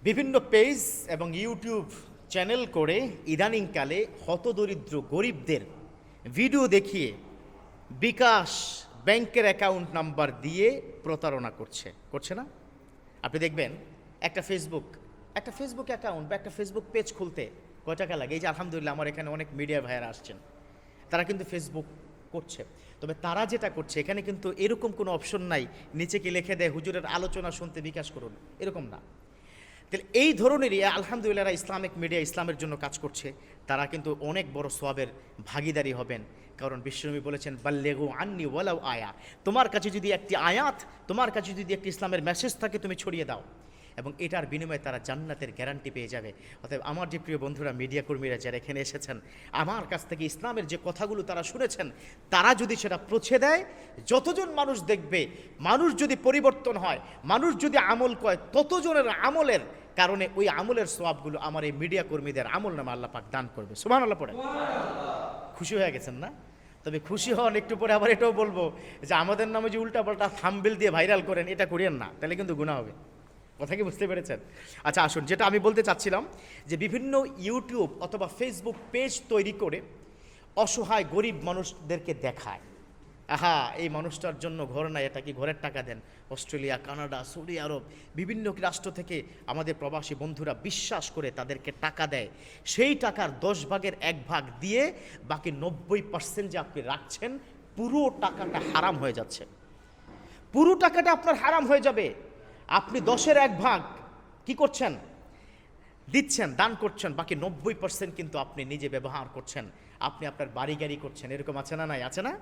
বিভিন্ন পেজ এবং YouTube channel করে ইদানিংকালে হতদরিদ্র গরিবদের ভিডিও দেখিয়ে বিকাশ ব্যাংকের অ্যাকাউন্ট নাম্বার দিয়ে প্রতারণা করছে না? আপনি দেখবেন একটা ফেসবুক অ্যাকাউন্ট বা একটা ফেসবুক পেজ খুলতে কয় টাকা লাগে। এই যে আলহামদুলিল্লাহ আমার এখানে অনেক মিডিয়া ভাইয়েরা আসছেন, তারা কিন্তু ফেসবুক করছে। তবে তারা যেটা করছে এখানে কিন্তু এরকম কোনো অপশন নাই নিচে কি লিখে দেয় হুজুরের আলোচনা শুনতে বিকাশ করুন, এরকম না। তাহলে এই ধরনেরই আলহামদুলিল্লাহ ইসলামিক মিডিয়া ইসলামের জন্য কাজ করছে, তারা কিন্তু অনেক বড় সওয়াবের ভাগিদারি হবেন। কারণ বিশ্বনবী বলেছেন বাল্লিগু আন্নি ওয়ালাউ আয়া, তোমার কাছে যদি একটি আয়াত, তোমার কাছে যদি একটি ইসলামের মেসেজ থাকে তুমি ছড়িয়ে দাও, এবং এটার বিনিময়ে তারা জান্নাতের গ্যারান্টি পেয়ে যাবে। অতএব আমার যে প্রিয় বন্ধুরা মিডিয়া কর্মীরা যারা এখানে এসেছেন, আমার কাছ থেকে ইসলামের যে কথাগুলো তারা শুনেছেন, তারা যদি সেটা পৌঁছে দেয়, যতজন মানুষ দেখবে, মানুষ যদি পরিবর্তন হয়, মানুষ যদি আমল করে, ততজনের আমলের কারণে ওই আমলের সওয়াবগুলো আমার এই মিডিয়া কর্মীদের আমল নামে আল্লাহ পাক দান করবে। সুবহানাল্লাহ পড়ে খুশি হয়ে গেছেন না? তবে খুশি হন, একটু পরে আবার এটাও বলবো যে আমাদের নামে যে উল্টাপাল্টা থাম্বনেল দিয়ে ভাইরাল করেন, এটা করিয়েন না, তাহলে কিন্তু গুনাহ হবে। কথা কি বুঝতে পেরেছেন? আচ্ছা আসুন, যেটা আমি বলতে চাচ্ছিলাম যে বিভিন্ন ইউটিউব অথবা ফেসবুক পেজ তৈরি করে অসহায় গরিব মানুষদেরকে দেখায়, আহা এই মানুষটার জন্য ঘর নাই, এটা কি ঘরের টাকা দেন। অস্ট্রেলিয়া, কানাডা, সৌদি আরব, বিভিন্ন রাষ্ট্র থেকে আমাদের প্রবাসী বন্ধুরা বিশ্বাস করে তাদেরকে টাকা দেয়। সেই টাকার 10 ভাগের 1 ভাগ দিয়ে বাকি 90% যে আপনি রাখছেন, পুরো টাকাটা হারাম হয়ে যাচ্ছে। পুরো টাকাটা আপনার হারাম হয়ে যাবে। আপনি 10-এর 1 ভাগ কি করছেন? দিচ্ছেন, দান করছেন, বাকি 90% কিন্তু আপনি নিজে ব্যবহার করছেন, আপনি আপনার বাড়ি গাড়ি করছেন। এরকম আছে না? নাই আছে না?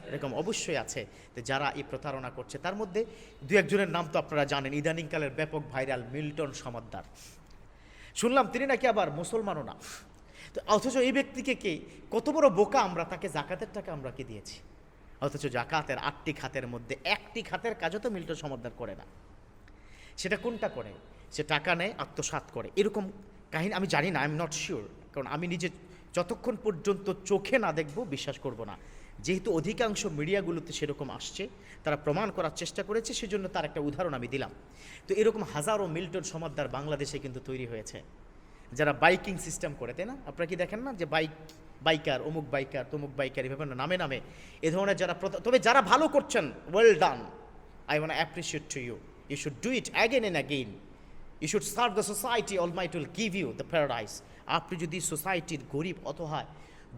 এরকম অবশ্যই আছে। তো যারা এই প্রতারণা করছে তার মধ্যে 2-1 জনের নাম তো আপনারা জানেন, ইদানিংকালের ব্যাপক ভাইরাল মিল্টন সমাদ্দার। শুনলাম তিনি নাকি আবার মুসলমানও না। তো অথচ এই ব্যক্তিকে কে কত বড় বোকা আমরা, তাকে জাকাতের টাকা আমরা কি দিয়েছি, অথচ জাকাতের 8টি খাতের মধ্যে 1টি খাতের কাজও তো মিল্টন সমাদ্দার করে না। সেটা কোনটা করে? সে টাকা নেয়, আত্মসাৎ করে। এরকম কাহিনী আমি জানি না, আই এম নট শিওর, কারণ আমি নিজে যতক্ষণ পর্যন্ত চোখে না দেখব বিশ্বাস করব না। যেহেতু অধিকাংশ মিডিয়াগুলোতে সেরকম আসছে, তারা প্রমাণ করার চেষ্টা করেছে, সেজন্য তার একটা উদাহরণ আমি দিলাম। তো এরকম হাজারো মিল্টন সমাদ্দার বাংলাদেশে কিন্তু তৈরি হয়েছে, যারা বাইকিং সিস্টেম করে, তাই না? আপনারা কি দেখেন না যে বাইকার, অমুক বাইকার, তমুক বাইকার, এভাবে নামে নামে এ ধরনের যারা, তবে যারা ভালো করছেন, well done, I want to appreciate to you. You should do it again and again. You should serve the society, Almighty will give you the paradise. আপনি যদি সোসাইটির গরিব অসহায়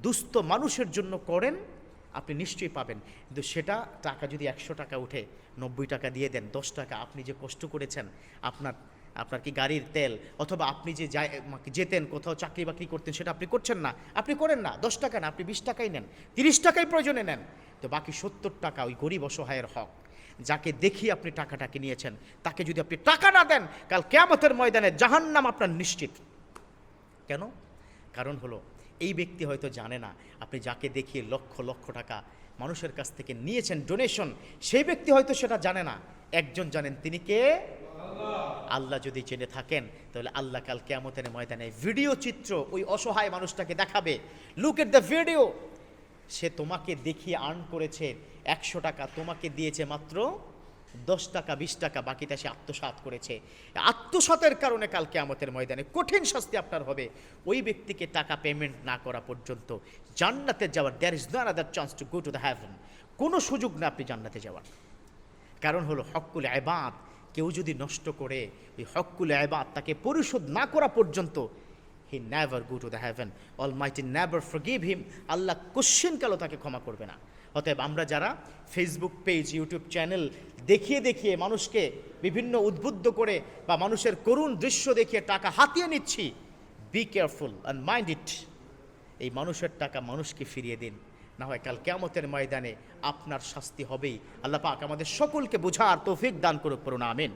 দুস্থ মানুষের জন্য করেন, আপনি নিশ্চয়ই পাবেন। কিন্তু সেটা টাকা যদি 100 টাকা উঠে 90 টাকা দিয়ে দেন, 10 টাকা আপনি যে কষ্ট করেছেন, আপনার কি গাড়ির তেল, অথবা আপনি যে যেতেন কোথাও চাকরি বাকরি করতেন, সেটা আপনি করছেন না, আপনি করেন না, 10 টাকা না, আপনি 20 টাকাই নেন, 30 টাকাই প্রয়োজনে নেন, তো বাকি 70 টাকা ওই গরিব অসহায়ের হক। যাকে দেখিয়ে আপনি টাকাটাকে নিয়েছেন, তাকে যদি আপনি টাকা না দেন, কাল কিয়ামতের ময়দানে জাহান্নাম আপনার নিশ্চিত। কেন? কারণ হলো এই ব্যক্তি হয়তো জানে না আপনি যাকে দেখিয়ে লক্ষ লক্ষ টাকা মানুষের কাছ থেকে নিয়েছেন ডোনেশন, সেই ব্যক্তি হয়তো সেটা জানে না। একজন জানেন, তিনি কে? আল্লাহ। যদি জেনে থাকেন তাহলে আল্লাহ কাল কিয়ামতের ময়দানে ভিডিও চিত্র ওই অসহায় মানুষটাকে দেখাবে, লুক এট দ্য ভিডিও, সে তোমাকে দেখিয়ে আর্ন করেছে 100 টাকা, তোমাকে দিয়েছে মাত্র 10 টাকা 20 টাকা, বাকিটা সে আত্মসাৎ করেছে। আত্মসাতের কারণে কাল কিয়ামতের ময়দানে কঠিন শাস্তি আপনার হবে। ওই ব্যক্তিকে টাকা পেমেন্ট না করা পর্যন্ত জান্নাতে যাওয়ার, there is no other chance to go to the heaven, কোনো সুযোগ না আপনি জান্নাতে যাওয়ার। কারণ হলো হকুল ইবাদ কেউ যদি নষ্ট করে, ওই হকুল ইবাদ তাকে পরিশোধ না করা পর্যন্ত he never go to the heaven, Almighty never forgive him, আল্লাহ কোশ্চেনকালও তাকে ক্ষমা করবে না। অতএব আমরা যারা ফেসবুক পেজ, ইউটিউব চ্যানেল দেখিয়ে দেখিয়ে মানুষকে বিভিন্ন উদ্বুদ্ধ করে বা মানুষের করুণ দৃশ্য দেখিয়ে টাকা হাতিয়ে নিচ্ছি, be careful and mind it. এই মানুষের টাকা মানুষকে ফিরিয়ে দিন, না হয় কাল কিয়ামতের ময়দানে আপনার শাস্তি হবেই। আল্লাহ পাক আমাদের সকলকে বোঝার তৌফিক দান করুক, পড়ুন আমিন।